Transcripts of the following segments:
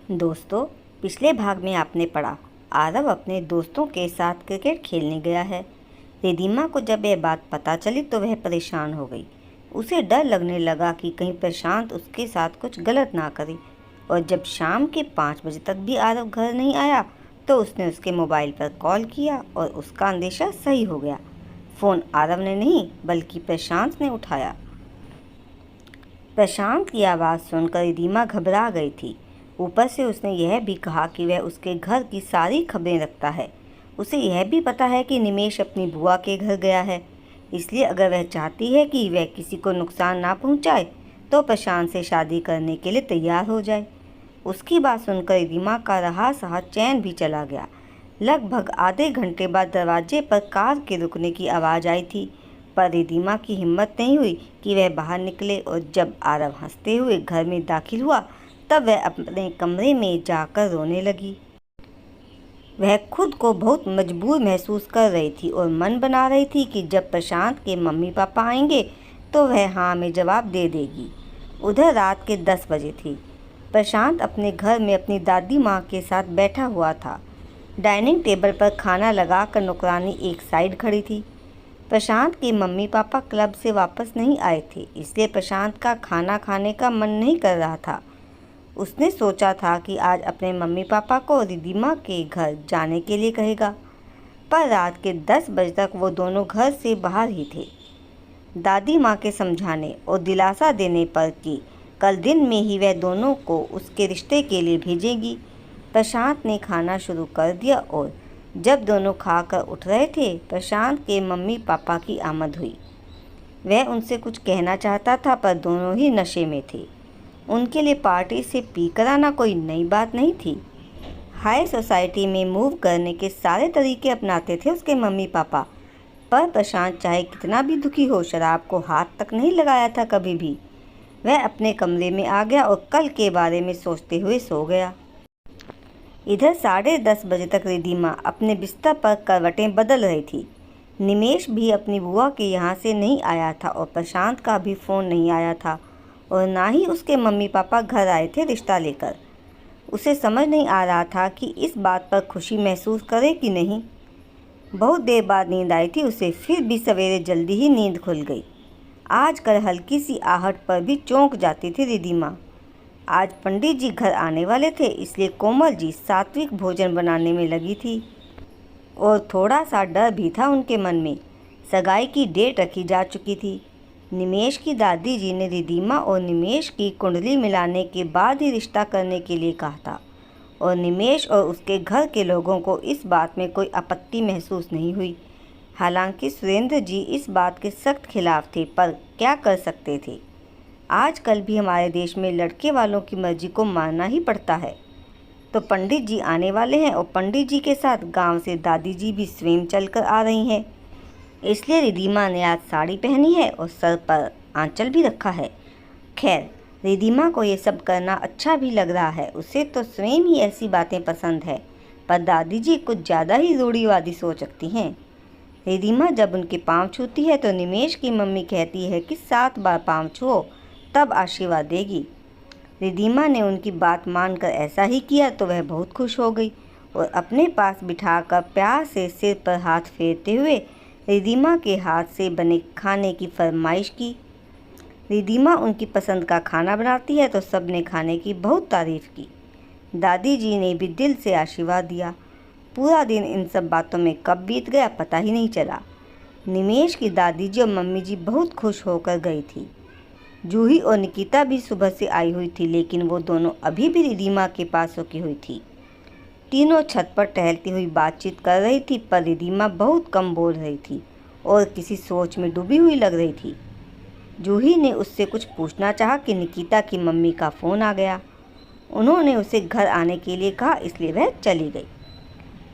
दोस्तों, पिछले भाग में आपने पढ़ा आरव अपने दोस्तों के साथ क्रिकेट खेलने गया है। रिधिमा को जब यह बात पता चली तो वह परेशान हो गई। उसे डर लगने लगा कि कहीं प्रशांत उसके साथ कुछ गलत ना करे। और जब शाम के 5 बजे तक भी आरव घर नहीं आया तो उसने उसके मोबाइल पर कॉल किया और उसका अंदेशा सही हो गया। फ़ोन आरव ने नहीं बल्कि प्रशांत ने उठाया। प्रशांत की आवाज़ सुनकर रिधिमा घबरा गई थी। ऊपर से उसने यह भी कहा कि वह उसके घर की सारी खबरें रखता है। उसे यह भी पता है कि निमेश अपनी बुआ के घर गया है, इसलिए अगर वह चाहती है कि वह किसी को नुकसान ना पहुंचाए तो प्रशांत से शादी करने के लिए तैयार हो जाए। उसकी बात सुनकर रिधिमा का रहा सहा चैन भी चला गया। लगभग आधे घंटे बाद दरवाजे पर कार के रुकने की आवाज़ आई थी, पर रिधिमा की हिम्मत नहीं हुई कि वह बाहर निकले। और जब आरव हंसते हुए घर में दाखिल हुआ तब वह अपने कमरे में जाकर रोने लगी। वह खुद को बहुत मजबूर महसूस कर रही थी और मन बना रही थी कि जब प्रशांत के मम्मी पापा आएंगे तो वह हाँ में जवाब दे देगी। उधर रात के 10 बजे थी। प्रशांत अपने घर में अपनी दादी माँ के साथ बैठा हुआ था। डाइनिंग टेबल पर खाना लगाकर नौकरानी एक साइड खड़ी थी। प्रशांत के मम्मी पापा क्लब से वापस नहीं आए थे, इसलिए प्रशांत का खाना खाने का मन नहीं कर रहा था। उसने सोचा था कि आज अपने मम्मी पापा को रिधिमा के घर जाने के लिए कहेगा, पर रात के 10 बजे तक वो दोनों घर से बाहर ही थे। दादी माँ के समझाने और दिलासा देने पर कि कल दिन में ही वह दोनों को उसके रिश्ते के लिए भेजेगी, प्रशांत ने खाना शुरू कर दिया। और जब दोनों खाकर उठ रहे थे, प्रशांत के मम्मी पापा की आमद हुई। वह उनसे कुछ कहना चाहता था पर दोनों ही नशे में थे। उनके लिए पार्टी से पीकर आना कोई नई बात नहीं थी। हाई सोसाइटी में मूव करने के सारे तरीके अपनाते थे उसके मम्मी पापा, पर प्रशांत चाहे कितना भी दुखी हो शराब को हाथ तक नहीं लगाया था कभी भी। वह अपने कमरे में आ गया और कल के बारे में सोचते हुए सो गया। इधर 10:30 बजे तक रिधिमा अपने बिस्तर पर करवटें बदल रही थी। निमेश भी अपनी बुआ के यहाँ से नहीं आया था और प्रशांत का भी फ़ोन नहीं आया था और ना ही उसके मम्मी पापा घर आए थे रिश्ता लेकर। उसे समझ नहीं आ रहा था कि इस बात पर खुशी महसूस करे कि नहीं। बहुत देर बाद नींद आई थी उसे, फिर भी सवेरे जल्दी ही नींद खुल गई। आजकल हल्की सी आहट पर भी चौंक जाती थी रिधिमा। आज पंडित जी घर आने वाले थे, इसलिए कोमल जी सात्विक भोजन बनाने में लगी थी और थोड़ा सा डर भी था उनके मन में। सगाई की डेट रखी जा चुकी थी। निमेश की दादी जी ने रिधिमा और निमेश की कुंडली मिलाने के बाद ही रिश्ता करने के लिए कहा था और निमेश और उसके घर के लोगों को इस बात में कोई आपत्ति महसूस नहीं हुई। हालांकि सुरेंद्र जी इस बात के सख्त खिलाफ थे, पर क्या कर सकते थे। आजकल भी हमारे देश में लड़के वालों की मर्जी को मानना ही पड़ता है। तो पंडित जी आने वाले हैं और पंडित जी के साथ गांव से दादी जी भी स्वयं चलकर आ रही हैं, इसलिए रिधिमा ने आज साड़ी पहनी है और सर पर आंचल भी रखा है। खैर, रिधिमा को ये सब करना अच्छा भी लग रहा है, उसे तो स्वयं ही ऐसी बातें पसंद है, पर दादी जी कुछ ज़्यादा ही रूढ़िवादी सोच रखती हैं। रिधिमा जब उनके पाँव छूती है तो निमेश की मम्मी कहती है कि 7 बार पाँव छुओ तब आशीर्वाद देगी। रिधिमा ने उनकी बात मानकर ऐसा ही किया तो वह बहुत खुश हो गई और अपने पास बिठाकर प्यार से सिर पर हाथ फेरते हुए रिधिमा के हाथ से बने खाने की फरमाइश की। रिधिमा उनकी पसंद का खाना बनाती है तो सब ने खाने की बहुत तारीफ़ की। दादी जी ने भी दिल से आशीर्वाद दिया। पूरा दिन इन सब बातों में कब बीत गया पता ही नहीं चला। निमेश की दादी जी और मम्मी जी बहुत खुश होकर गई थी। जूही और निकिता भी सुबह से आई हुई थी, लेकिन वो दोनों अभी भी रिधिमा के पास रुकी हुई थी। तीनों छत पर टहलती हुई बातचीत कर रही थी, पर रिधिमा बहुत कम बोल रही थी और किसी सोच में डूबी हुई लग रही थी। जूही ने उससे कुछ पूछना चाहा कि निकिता की मम्मी का फ़ोन आ गया। उन्होंने उसे घर आने के लिए कहा, इसलिए वह चली गई।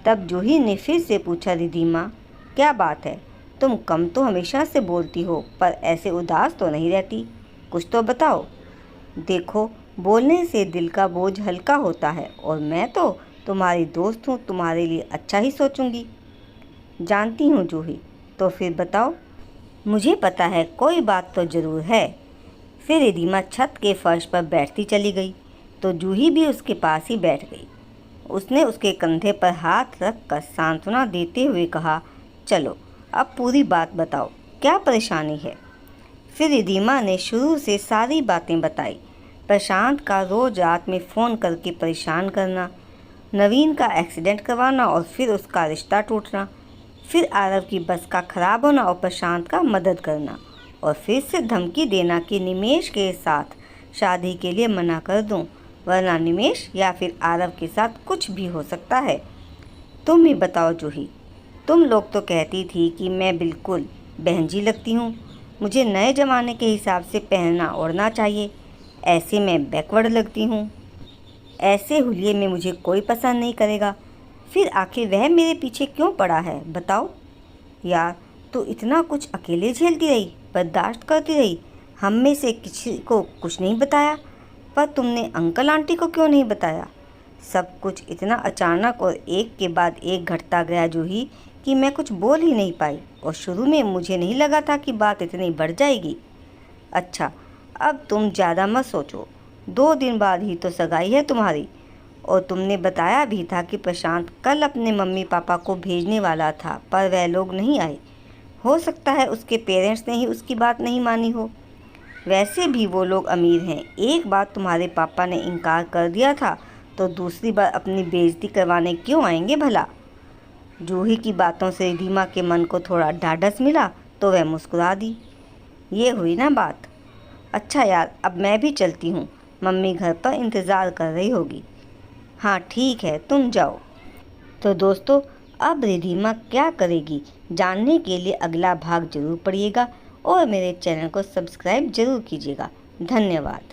तब जूही ने फिर से पूछा, रिधिमा क्या बात है, तुम कम तो हमेशा से बोलती हो पर ऐसे उदास तो नहीं रहती, कुछ तो बताओ। देखो, बोलने से दिल का बोझ हल्का होता है और मैं तो तुम्हारी दोस्त हूँ, तुम्हारे लिए अच्छा ही सोचूंगी। जानती हूँ जूही, तो फिर बताओ। मुझे पता है कोई बात तो ज़रूर है। फिर रिधिमा छत के फर्श पर बैठती चली गई। तो जूही भी उसके पास ही बैठ गई। उसने उसके कंधे पर हाथ रख कर सांत्वना देते हुए कहा, चलो अब पूरी बात बताओ, क्या परेशानी है। फिर रिधिमा ने शुरू से सारी बातें बताई। प्रशांत का रोज रात में फ़ोन करके परेशान करना, नवीन का एक्सीडेंट करवाना और फिर उसका रिश्ता टूटना, फिर आरव की बस का ख़राब होना और प्रशांत का मदद करना, और फिर से धमकी देना कि निमेश के साथ शादी के लिए मना कर दूं, वरना निमेश या फिर आरव के साथ कुछ भी हो सकता है। तुम ही बताओ जूही, तुम लोग तो कहती थी कि मैं बिल्कुल बहन जी लगती हूँ, मुझे नए ज़माने के हिसाब से पहनना ओढ़ना चाहिए, ऐसे मैं बैकवर्ड लगती हूँ, ऐसे हुलिये में मुझे कोई पसंद नहीं करेगा। फिर आखिर वह मेरे पीछे क्यों पड़ा है बताओ। यार तो इतना कुछ अकेले झेलती रही, बर्दाश्त करती रही, हम में से किसी को कुछ नहीं बताया, पर तुमने अंकल आंटी को क्यों नहीं बताया। सब कुछ इतना अचानक और एक के बाद एक घटता गया जूही कि मैं कुछ बोल ही नहीं पाई, और शुरू में मुझे नहीं लगा था कि बात इतनी बढ़ जाएगी। अच्छा अब तुम ज़्यादा मत सोचो, 2 दिन बाद ही तो सगाई है तुम्हारी, और तुमने बताया भी था कि प्रशांत कल अपने मम्मी पापा को भेजने वाला था, पर वह लोग नहीं आए। हो सकता है उसके पेरेंट्स ने ही उसकी बात नहीं मानी हो। वैसे भी वो लोग अमीर हैं, एक बार तुम्हारे पापा ने इनकार कर दिया था तो दूसरी बार अपनी बेइज्जती करवाने क्यों आएंगे भला। जूही की बातों से रिधिमा के मन को थोड़ा ढाढ़स मिला तो वह मुस्कुरा दी। ये हुई ना बात। अच्छा यार अब मैं भी चलती हूँ, मम्मी घर पर इंतज़ार कर रही होगी। हाँ ठीक है, तुम जाओ। तो दोस्तों अब रिधिमा क्या करेगी जानने के लिए अगला भाग जरूर पढ़िएगा और मेरे चैनल को सब्सक्राइब जरूर कीजिएगा। धन्यवाद।